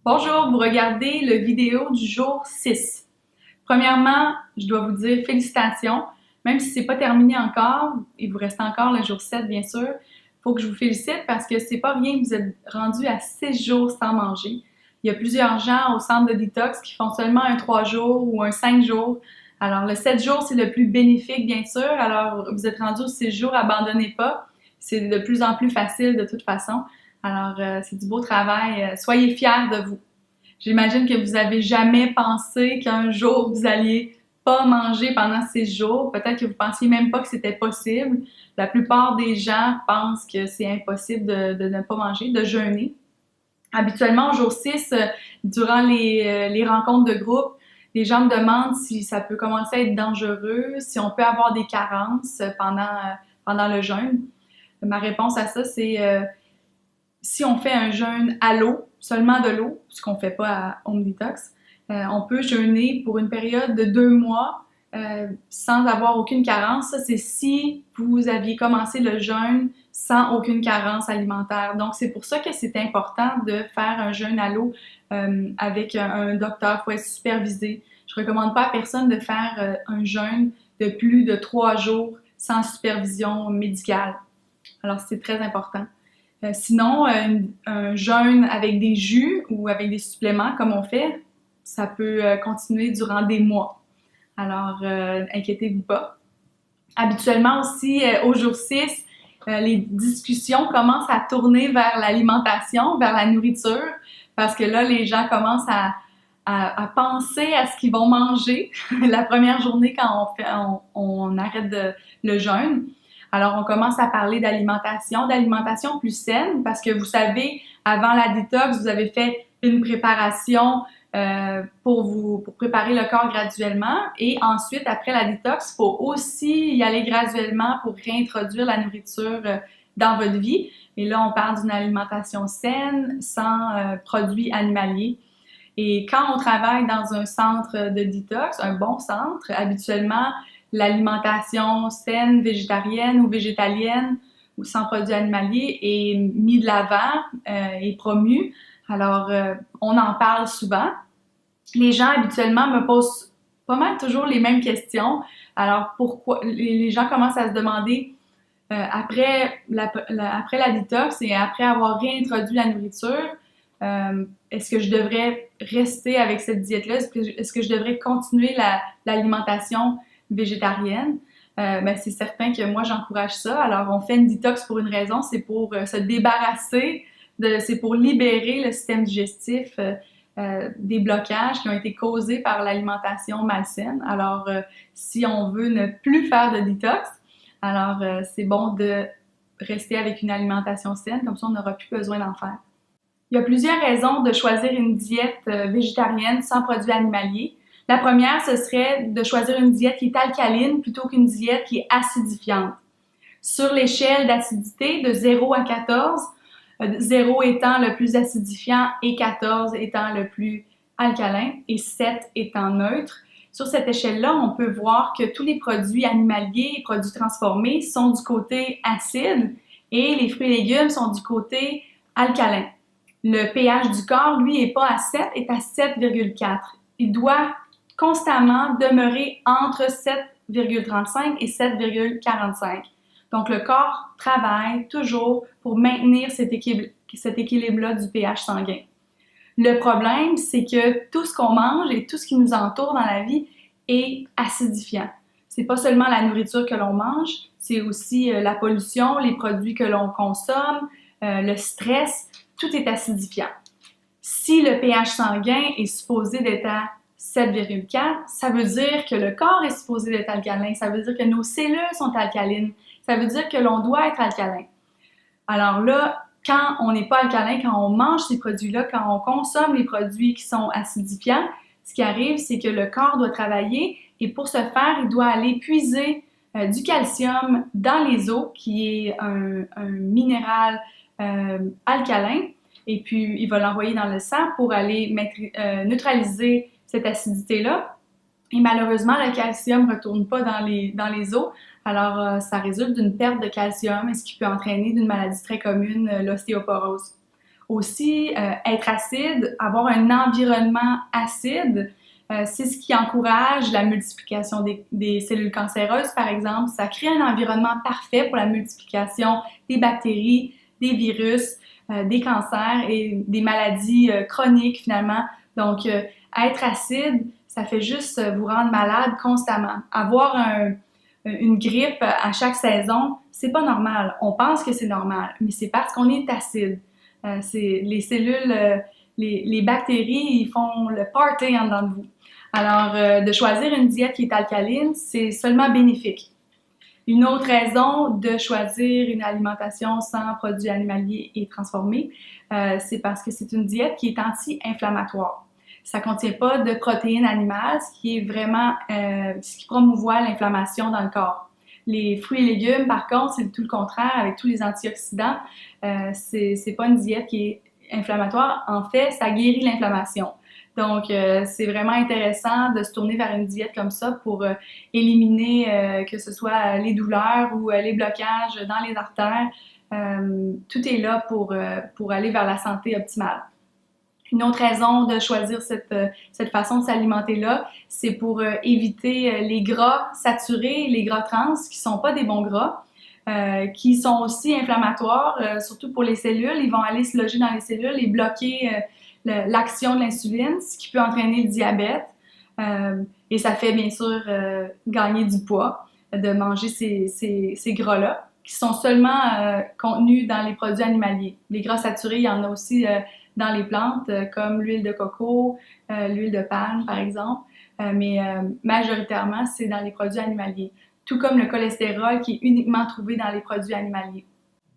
Bonjour, vous regardez le vidéo du jour 6. Premièrement, je dois vous dire félicitations. Même si c'est pas terminé encore, il vous reste encore le jour 7 bien sûr, il faut que je vous félicite parce que c'est pas rien que vous êtes rendu à 6 jours sans manger. Il y a plusieurs gens au centre de détox qui font seulement un 3 jours ou un 5 jours. Alors le 7 jours, c'est le plus bénéfique bien sûr. Alors vous êtes rendu aux 6 jours, abandonnez pas. C'est de plus en plus facile de toute façon. Alors, c'est du beau travail. Soyez fiers de vous. J'imagine que vous avez jamais pensé qu'un jour vous alliez pas manger pendant 6 jours. Peut-être que vous pensiez même pas que c'était possible. La plupart des gens pensent que c'est impossible de ne pas manger, de jeûner. Habituellement, au jour 6, durant les rencontres de groupe, les gens me demandent si ça peut commencer à être dangereux, si on peut avoir des carences pendant le jeûne. Ma réponse à ça, c'est si on fait un jeûne à l'eau, seulement de l'eau, ce qu'on ne fait pas à Home Detox, on peut jeûner pour une période de 2 mois sans avoir aucune carence. Ça, c'est si vous aviez commencé le jeûne sans aucune carence alimentaire. Donc, c'est pour ça que c'est important de faire un jeûne à l'eau avec un docteur. Il faut être supervisé. Je ne recommande pas à personne de faire un jeûne de plus de 3 jours sans supervision médicale. Alors, c'est très important. Sinon, un jeûne avec des jus ou avec des suppléments comme on fait, ça peut continuer durant des mois. Alors, inquiétez-vous pas. Habituellement aussi, au jour 6, les discussions commencent à tourner vers l'alimentation, vers la nourriture, parce que là, les gens commencent à penser à ce qu'ils vont manger la première journée quand on arrête le jeûne. Alors, on commence à parler d'alimentation plus saine, parce que vous savez, avant la détox, vous avez fait une préparation pour préparer le corps graduellement. Et ensuite, après la détox, il faut aussi y aller graduellement pour réintroduire la nourriture dans votre vie. Et là, on parle d'une alimentation saine, sans produits animaliers. Et quand on travaille dans un centre de détox, un bon centre, habituellement, l'alimentation saine, végétarienne ou végétalienne ou sans produits animaliers est mise de l'avant, est promue. Alors, on en parle souvent. Les gens habituellement me posent pas mal toujours les mêmes questions. Alors, pourquoi les gens commencent à se demander après la détox et après avoir réintroduit la nourriture, est-ce que je devrais rester avec cette diète-là? Est-ce que je devrais continuer l'alimentation végétarienne? C'est certain que moi, j'encourage ça. Alors, on fait une détox pour une raison, c'est pour se débarrasser, c'est pour libérer le système digestif des blocages qui ont été causés par l'alimentation malsaine. Alors, si on veut ne plus faire de détox, alors c'est bon de rester avec une alimentation saine, comme ça on n'aura plus besoin d'en faire. Il y a plusieurs raisons de choisir une diète végétarienne sans produits animaliers. La première, ce serait de choisir une diète qui est alcaline plutôt qu'une diète qui est acidifiante. Sur l'échelle d'acidité de 0 à 14, 0 étant le plus acidifiant et 14 étant le plus alcalin et 7 étant neutre, sur cette échelle-là, on peut voir que tous les produits animaliers et produits transformés sont du côté acide et les fruits et légumes sont du côté alcalin. Le pH du corps, lui, n'est pas à 7, est à 7,4. Il doit constamment demeurer entre 7,35 et 7,45. Donc, le corps travaille toujours pour maintenir cet équilibre-là du pH sanguin. Le problème, c'est que tout ce qu'on mange et tout ce qui nous entoure dans la vie est acidifiant. C'est pas seulement la nourriture que l'on mange, c'est aussi la pollution, les produits que l'on consomme, le stress, tout est acidifiant. Si le pH sanguin est supposé d'être à 7,4, ça veut dire que le corps est supposé d'être alcalin, ça veut dire que nos cellules sont alcalines, ça veut dire que l'on doit être alcalin. Alors là, quand on n'est pas alcalin, quand on mange ces produits-là, quand on consomme les produits qui sont acidifiants, ce qui arrive, c'est que le corps doit travailler et pour ce faire, il doit aller puiser du calcium dans les os, qui est un minéral alcalin, et puis il va l'envoyer dans le sang pour aller neutraliser cette acidité-là. Et malheureusement, le calcium ne retourne pas dans les os, alors ça résulte d'une perte de calcium, ce qui peut entraîner d'une maladie très commune, l'ostéoporose. Aussi, être acide, avoir un environnement acide, c'est ce qui encourage la multiplication des cellules cancéreuses, par exemple. Ça crée un environnement parfait pour la multiplication des bactéries, des virus, des cancers et des maladies chroniques, finalement. Donc, être acide, ça fait juste vous rendre malade constamment. Avoir une grippe à chaque saison, c'est pas normal. On pense que c'est normal, mais c'est parce qu'on est acide. Les cellules, les bactéries, ils font le party en dedans de vous. Alors, de choisir une diète qui est alcaline, c'est seulement bénéfique. Une autre raison de choisir une alimentation sans produits animaliers et transformés, c'est parce que c'est une diète qui est anti-inflammatoire. Ça ne contient pas de protéines animales, ce qui est vraiment ce qui promouvoit l'inflammation dans le corps. Les fruits et légumes, par contre, c'est tout le contraire avec tous les antioxydants. C'est pas une diète qui est inflammatoire. En fait, ça guérit l'inflammation. Donc, c'est vraiment intéressant de se tourner vers une diète comme ça pour éliminer que ce soit les douleurs ou les blocages dans les artères. Tout est là pour aller vers la santé optimale. Une autre raison de choisir cette façon de s'alimenter-là, c'est pour éviter les gras saturés, les gras trans, qui sont pas des bons gras, qui sont aussi inflammatoires, surtout pour les cellules. Ils vont aller se loger dans les cellules et bloquer l'action de l'insuline, ce qui peut entraîner le diabète. Et ça fait bien sûr gagner du poids de manger ces gras-là, qui sont seulement contenus dans les produits animaliers. Les gras saturés, il y en a aussi dans les plantes, comme l'huile de coco, l'huile de palme, par exemple. Mais majoritairement, c'est dans les produits animaliers. Tout comme le cholestérol qui est uniquement trouvé dans les produits animaliers.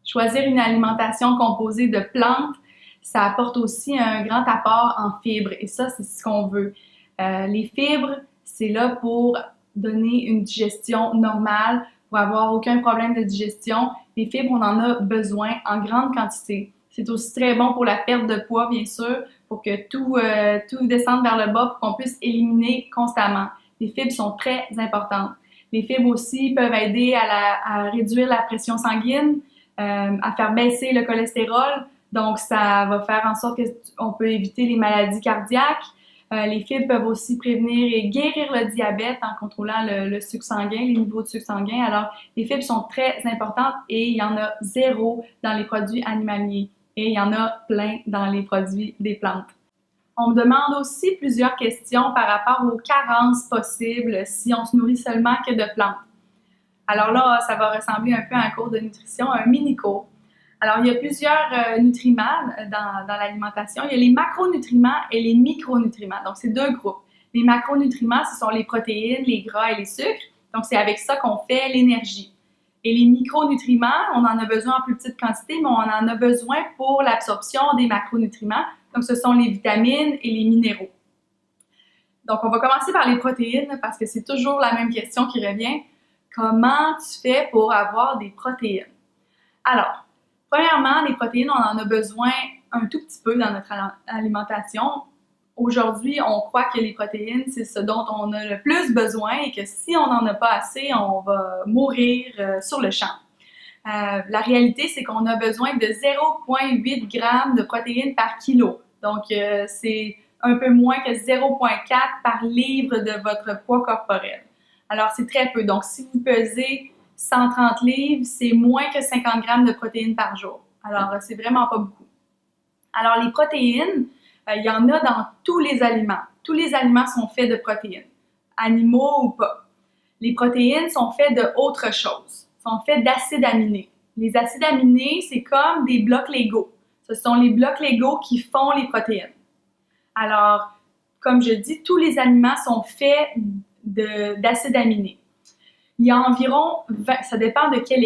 Choisir une alimentation composée de plantes, ça apporte aussi un grand apport en fibres. Et ça, c'est ce qu'on veut. Les fibres, c'est là pour donner une digestion normale, pour avoir aucun problème de digestion. Les fibres, on en a besoin en grande quantité. C'est aussi très bon pour la perte de poids, bien sûr, pour que tout descende vers le bas, pour qu'on puisse éliminer constamment. Les fibres sont très importantes. Les fibres aussi peuvent aider à réduire la pression sanguine, à faire baisser le cholestérol. Donc, ça va faire en sorte qu'on peut éviter les maladies cardiaques. Les fibres peuvent aussi prévenir et guérir le diabète en contrôlant le sucre sanguin, les niveaux de sucre sanguin. Alors, les fibres sont très importantes et il y en a 0 dans les produits animaliers. Et il y en a plein dans les produits des plantes. On me demande aussi plusieurs questions par rapport aux carences possibles si on se nourrit seulement que de plantes. Alors là, ça va ressembler un peu à un cours de nutrition, un mini-cours. Alors, il y a plusieurs nutriments dans l'alimentation. Il y a les macronutriments et les micronutriments. Donc, c'est 2 groupes. Les macronutriments, ce sont les protéines, les gras et les sucres. Donc, c'est avec ça qu'on fait l'énergie. Et les micronutriments, on en a besoin en plus petite quantité, mais on en a besoin pour l'absorption des macronutriments. Donc, ce sont les vitamines et les minéraux. Donc, on va commencer par les protéines parce que c'est toujours la même question qui revient. Comment tu fais pour avoir des protéines? Alors, premièrement, les protéines, on en a besoin un tout petit peu dans notre alimentation. Aujourd'hui, on croit que les protéines, c'est ce dont on a le plus besoin et que si on n'en a pas assez, on va mourir sur le champ. La réalité, c'est qu'on a besoin de 0,8 g de protéines par kilo. Donc, c'est un peu moins que 0,4 par livre de votre poids corporel. Alors, c'est très peu. Donc, si vous pesez 130 livres, c'est moins que 50 g de protéines par jour. Alors, c'est vraiment pas beaucoup. Alors, les protéines, il y en a dans tous les aliments. Tous les aliments sont faits de protéines, animaux ou pas. Les protéines sont faites d'autre chose, sont faites d'acides aminés. Les acides aminés, c'est comme des blocs Lego. Ce sont les blocs Lego qui font les protéines. Alors, comme je dis, tous les aliments sont faits d'acides aminés. Il y a environ 20, ça dépend de à quelle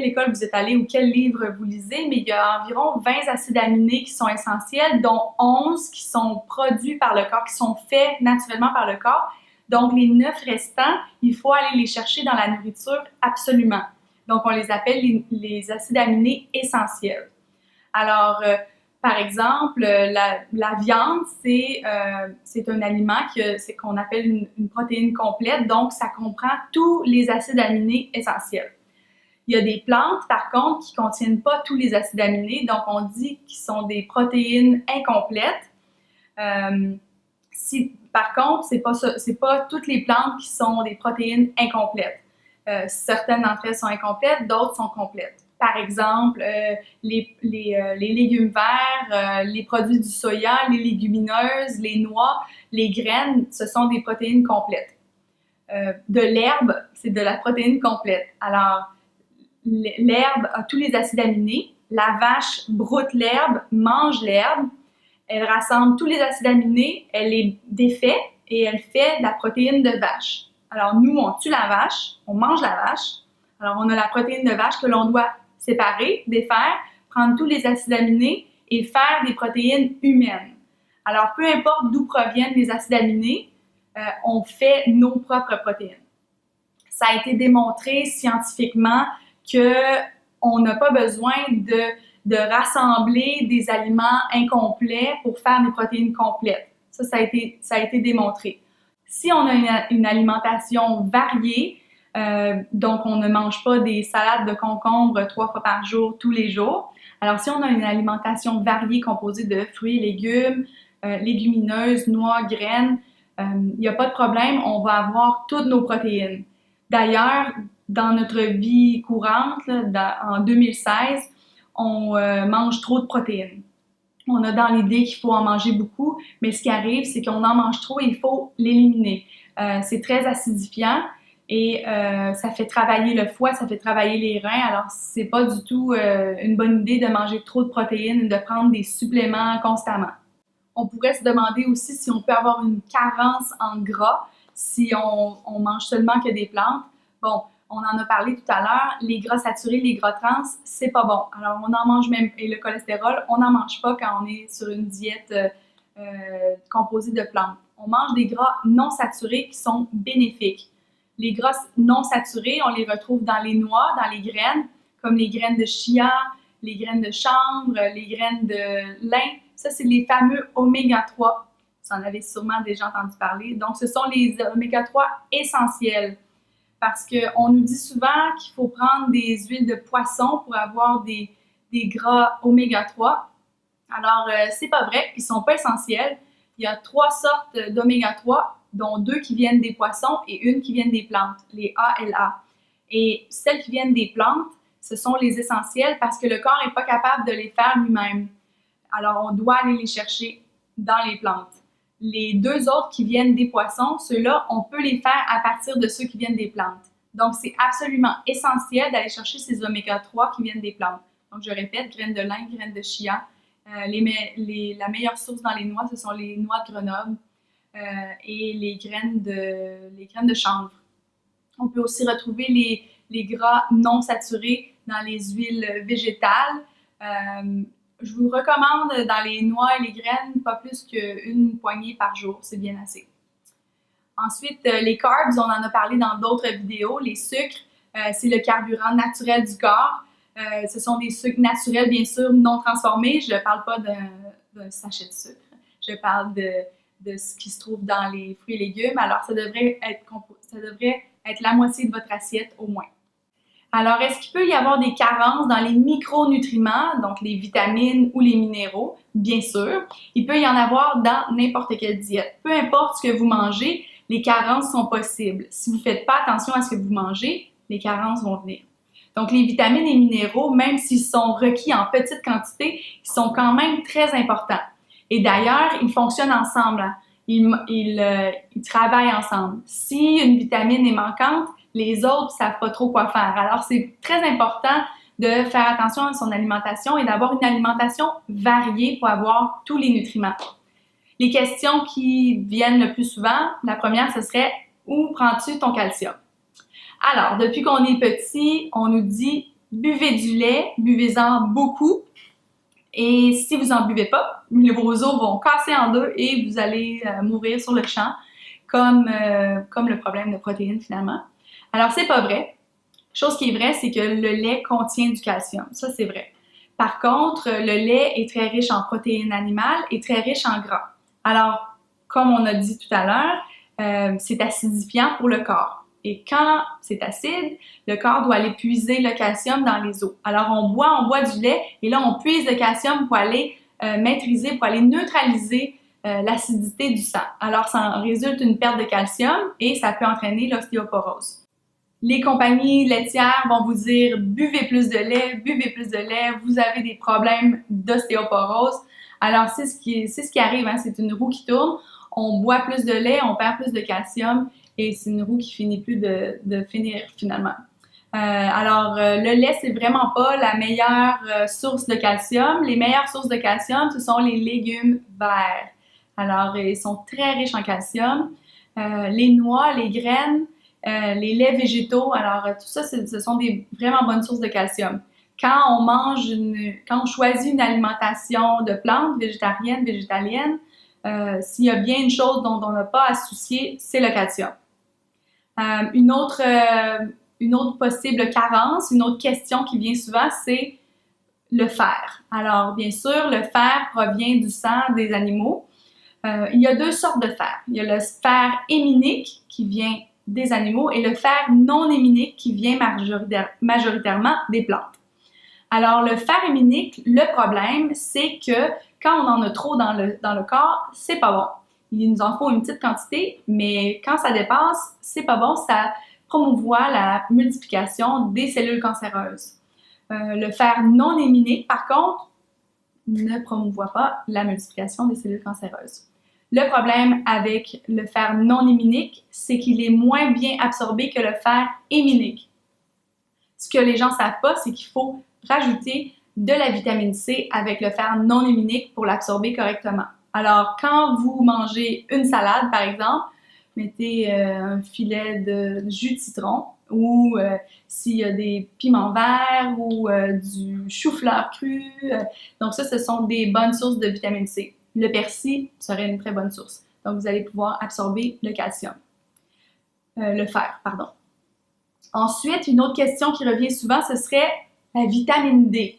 école vous êtes allé ou quel livre vous lisez, mais il y a environ 20 acides aminés qui sont essentiels, dont 11 qui sont produits par le corps, qui sont faits naturellement par le corps. Donc, les 9 restants, il faut aller les chercher dans la nourriture absolument. Donc, on les appelle les acides aminés essentiels. Alors, par exemple, la viande, c'est un aliment qu'on appelle une protéine complète, donc ça comprend tous les acides aminés essentiels. Il y a des plantes, par contre, qui ne contiennent pas tous les acides aminés, donc on dit qu'ils sont des protéines incomplètes. Par contre, c'est pas toutes les plantes qui sont des protéines incomplètes. Certaines d'entre elles sont incomplètes, d'autres sont complètes. Par exemple, les légumes verts, les produits du soya, les légumineuses, les noix, les graines, ce sont des protéines complètes. De l'herbe, c'est de la protéine complète. Alors, l'herbe a tous les acides aminés. La vache broute l'herbe, mange l'herbe. Elle rassemble tous les acides aminés, elle les défait et elle fait de la protéine de vache. Alors, nous, on tue la vache, on mange la vache. Alors, on a la protéine de vache que l'on doit séparer, défaire, prendre tous les acides aminés et faire des protéines humaines. Alors, peu importe d'où proviennent les acides aminés, on fait nos propres protéines. Ça a été démontré scientifiquement qu'on n'a pas besoin de rassembler des aliments incomplets pour faire des protéines complètes. Ça a été démontré. Si on a une alimentation variée, donc on ne mange pas des salades de concombre 3 fois par jour, tous les jours. Alors si on a une alimentation variée composée de fruits, légumes, légumineuses, noix, graines, il n'y a pas de problème, on va avoir toutes nos protéines. D'ailleurs, dans notre vie courante, là, en 2016, on mange trop de protéines. On a dans l'idée qu'il faut en manger beaucoup, mais ce qui arrive, c'est qu'on en mange trop et il faut l'éliminer. C'est très acidifiant et ça fait travailler le foie, ça fait travailler les reins. Alors, c'est pas du tout une bonne idée de manger trop de protéines et de prendre des suppléments constamment. On pourrait se demander aussi si on peut avoir une carence en gras si on mange seulement que des plantes. Bon, on en a parlé tout à l'heure, les gras saturés, les gras trans, c'est pas bon. Alors, on en mange même, et le cholestérol, on n'en mange pas quand on est sur une diète composée de plantes. On mange des gras non saturés qui sont bénéfiques. Les gras non saturés, on les retrouve dans les noix, dans les graines, comme les graines de chia, les graines de chanvre, les graines de lin. Ça, c'est les fameux oméga 3. Vous en avez sûrement déjà entendu parler. Donc, ce sont les oméga 3 essentiels. Parce qu'on nous dit souvent qu'il faut prendre des huiles de poisson pour avoir des gras oméga 3. Alors, c'est pas vrai, ils sont pas essentiels. Il y a 3 sortes d'oméga 3, dont 2 qui viennent des poissons et une qui vient des plantes, les ALA. Et celles qui viennent des plantes, ce sont les essentiels parce que le corps n'est pas capable de les faire lui-même. Alors, on doit aller les chercher dans les plantes. Les 2 autres qui viennent des poissons, ceux-là, on peut les faire à partir de ceux qui viennent des plantes. Donc, c'est absolument essentiel d'aller chercher ces oméga 3 qui viennent des plantes. Donc, je répète, graines de lin, graines de chia. La meilleure source dans les noix, ce sont les noix de Grenoble et les graines de chanvre. On peut aussi retrouver les gras non saturés dans les huiles végétales. Je vous recommande dans les noix et les graines, pas plus qu'une poignée par jour, c'est bien assez. Ensuite, les carbs, on en a parlé dans d'autres vidéos. Les sucres, c'est le carburant naturel du corps. Ce sont des sucres naturels, bien sûr, non transformés. Je ne parle pas d'un sachet de sucre. Je parle de ce qui se trouve dans les fruits et légumes. Alors, ça devrait être la moitié de votre assiette au moins. Alors, est-ce qu'il peut y avoir des carences dans les micronutriments, donc les vitamines ou les minéraux? Bien sûr. Il peut y en avoir dans n'importe quelle diète. Peu importe ce que vous mangez, les carences sont possibles. Si vous ne faites pas attention à ce que vous mangez, les carences vont venir. Donc, les vitamines et minéraux, même s'ils sont requis en petite quantité, ils sont quand même très importants. Et d'ailleurs, ils fonctionnent ensemble. Ils travaillent ensemble. Si une vitamine est manquante, les autres ne savent pas trop quoi faire. Alors, c'est très important de faire attention à son alimentation et d'avoir une alimentation variée pour avoir tous les nutriments. Les questions qui viennent le plus souvent, la première, ce serait « Où prends-tu ton calcium? » Alors, depuis qu'on est petit, on nous dit « Buvez du lait, buvez-en beaucoup. » Et si vous n'en buvez pas, vos os vont casser en deux et vous allez mourir sur le champ, comme le problème de protéines finalement. Alors, c'est pas vrai. Chose qui est vraie, c'est que le lait contient du calcium. Ça, c'est vrai. Par contre, le lait est très riche en protéines animales et très riche en gras. Alors, comme on a dit tout à l'heure, c'est acidifiant pour le corps. Et quand c'est acide, le corps doit aller puiser le calcium dans les os. Alors on boit du lait et là on puise le calcium pour aller maîtriser, pour aller neutraliser l'acidité du sang. Alors ça en résulte une perte de calcium et ça peut entraîner l'ostéoporose. Les compagnies laitières vont vous dire buvez plus de lait, vous avez des problèmes d'ostéoporose. Alors c'est ce qui arrive, hein, c'est une roue qui tourne. On boit plus de lait, on perd plus de calcium et c'est une roue qui finit plus de finir finalement. Le lait, c'est vraiment pas la meilleure source de calcium. Les meilleures sources de calcium, ce sont les légumes verts. Alors, ils sont très riches en calcium. Les noix, les graines, les laits végétaux, alors tout ça, ce sont des vraiment bonnes sources de calcium. Quand on choisit une alimentation de plantes, végétarienne, végétalienne, s'il y a bien une chose dont on n'a pas à se soucier, c'est le calcium. Une autre possible carence, une autre question qui vient souvent, c'est le fer. Alors, bien sûr, le fer provient du sang des animaux. Il y a deux sortes de fer. Il y a le fer héminique qui vient des animaux et le fer non héminique qui vient majoritairement des plantes. Alors, le fer héminique, le problème, c'est que quand on en a trop dans le corps, c'est pas bon. Il nous en faut une petite quantité, mais quand ça dépasse, c'est pas bon, ça promouvoit la multiplication des cellules cancéreuses. Le fer non héminique, par contre, ne promouvoit pas la multiplication des cellules cancéreuses. Le problème avec le fer non héminique, c'est qu'il est moins bien absorbé que le fer héminique. Ce que les gens ne savent pas, c'est qu'il faut rajouter de la vitamine C avec le fer non héminique pour l'absorber correctement. Alors, quand vous mangez une salade, par exemple, mettez un filet de jus de citron ou s'il y a des piments verts ou du chou-fleur cru. Donc ça, ce sont des bonnes sources de vitamine C. Le persil serait une très bonne source. Donc, vous allez pouvoir absorber le calcium. Le fer, pardon. Ensuite, une autre question qui revient souvent, ce serait la vitamine D.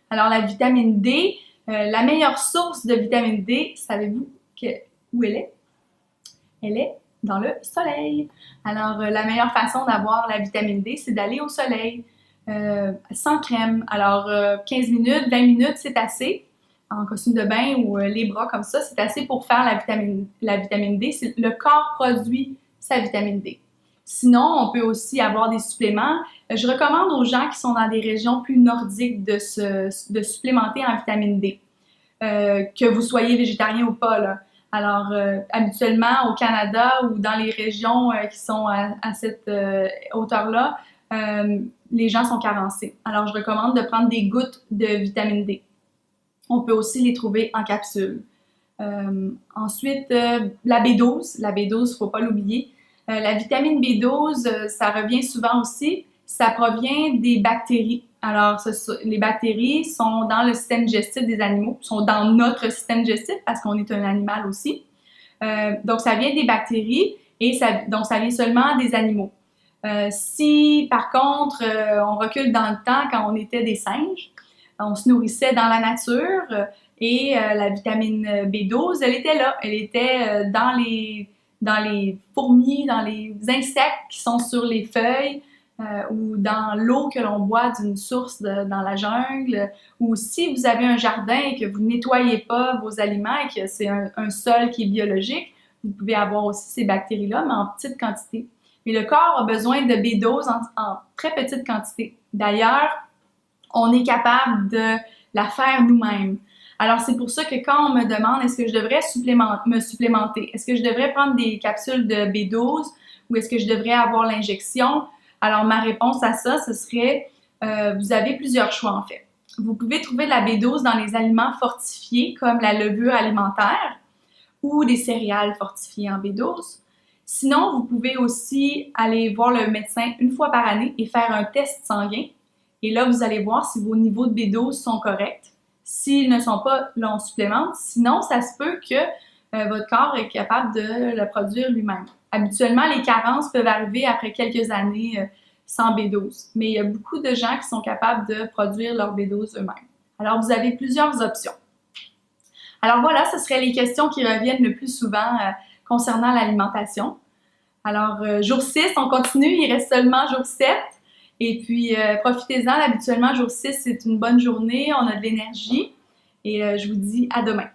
Alors, la vitamine D, la meilleure source de vitamine D, savez-vous où elle est? Elle est dans le soleil. Alors, la meilleure façon d'avoir la vitamine D, c'est d'aller au soleil, sans crème. Alors, 15 minutes, 20 minutes, c'est assez. En costume de bain ou les bras comme ça, c'est assez pour faire la vitamine D. Le corps produit sa vitamine D. Sinon, on peut aussi avoir des suppléments. Je recommande aux gens qui sont dans des régions plus nordiques de supplémenter en vitamine D, que vous soyez végétarien ou pas, là. Alors, habituellement, au Canada ou dans les régions qui sont à cette hauteur-là, les gens sont carencés. Alors, je recommande de prendre des gouttes de vitamine D. On peut aussi les trouver en capsule. Ensuite, la B12. La B12, il ne faut pas l'oublier. La vitamine B12, ça revient souvent aussi. Ça provient des bactéries. Alors, les bactéries sont dans le système digestif des animaux, sont dans notre système digestif parce qu'on est un animal aussi. Donc, ça vient des bactéries et donc ça vient seulement des animaux. Si, par contre, on recule dans le temps quand on était des singes, on se nourrissait dans la nature et la vitamine B12, elle était là. Elle était dans les fourmis, dans les insectes qui sont sur les feuilles ou dans l'eau que l'on boit d'une source dans la jungle. Ou si vous avez un jardin et que vous ne nettoyez pas vos aliments et que c'est un sol qui est biologique, vous pouvez avoir aussi ces bactéries-là, mais en petite quantité. Mais le corps a besoin de B12 en très petite quantité. D'ailleurs, on est capable de la faire nous-mêmes. Alors, c'est pour ça que quand on me demande est-ce que je devrais me supplémenter, est-ce que je devrais prendre des capsules de B12 ou est-ce que je devrais avoir l'injection? Alors, ma réponse à ça, ce serait, vous avez plusieurs choix en fait. Vous pouvez trouver de la B12 dans les aliments fortifiés comme la levure alimentaire ou des céréales fortifiées en B12. Sinon, vous pouvez aussi aller voir le médecin une fois par année et faire un test sanguin. Et là, vous allez voir si vos niveaux de B12 sont corrects. S'ils ne sont pas, là, on supplémente. Sinon, ça se peut que votre corps est capable de le produire lui-même. Habituellement, les carences peuvent arriver après quelques années sans B12. Mais il y a beaucoup de gens qui sont capables de produire leur B12 eux-mêmes. Alors, vous avez plusieurs options. Alors voilà, ce seraient les questions qui reviennent le plus souvent concernant l'alimentation. Alors, jour 6, on continue, il reste seulement jour 7. Et puis, profitez-en. Habituellement, jour 6, c'est une bonne journée, on a de l'énergie. Et je vous dis à demain.